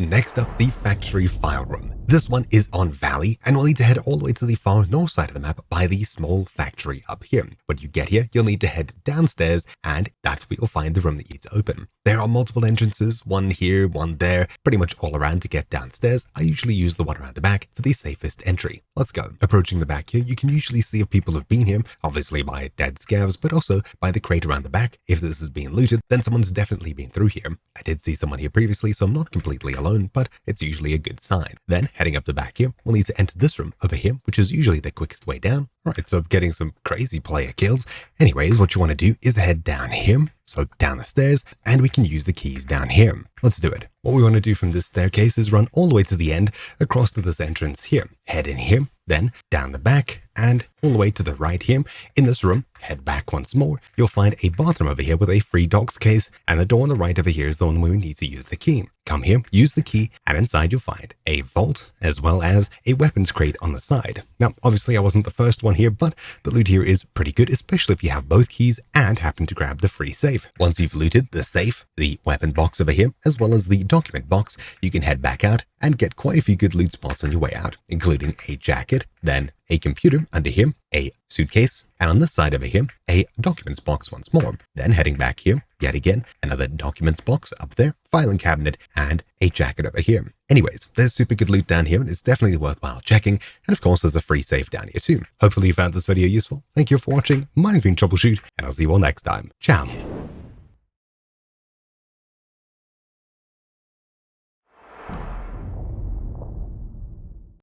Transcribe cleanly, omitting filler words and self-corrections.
Next up, the factory file room. This one is on Valley, and we'll need to head all the way to the far north side of the map by the small factory up here. When you get here, you'll need to head downstairs, and that's where you'll find the room that needs to open. There are multiple entrances, one here, one there, pretty much all around to get downstairs. I usually use the one around the back for the safest entry. Let's go. Approaching the back here, you can usually see if people have been here, obviously by dead scavs, but also by the crate around the back. If this has been looted, then someone's definitely been through here. I did see someone here previously, so I'm not completely alone, but it's usually a good sign. Then, heading up the back here, we'll need to enter this room over here, which is usually the quickest way down. Alright, so getting some crazy player kills. Anyways, what you want to do is head down here, so down the stairs, and we can use the keys down here. Let's do it. What we want to do from this staircase is run all the way to the end, across to this entrance here. Head in here, then down the back, and all the way to the right here. In this room, head back once more. You'll find a bathroom over here with a free dogs case, and the door on the right over here is the one where we need to use the key. Come here, use the key, and inside you'll find a vault, as well as a weapons crate on the side. Now, obviously I wasn't the first one here, but the loot here is pretty good, especially if you have both keys and happen to grab the free safe. Once you've looted the safe, the weapon box over here, as well as the document box, you can head back out and get quite a few good loot spots on your way out, including a jacket, then a computer under here, a suitcase, and on this side over here, a documents box once more. Then heading back here, yet again, another documents box up there, filing cabinet, and a jacket over here. Anyways, there's super good loot down here, and it's definitely worthwhile checking, and of course there's a free safe down here too. Hopefully you found this video useful. Thank you for watching, my name's been Troubleshoot, and I'll see you all next time. Ciao!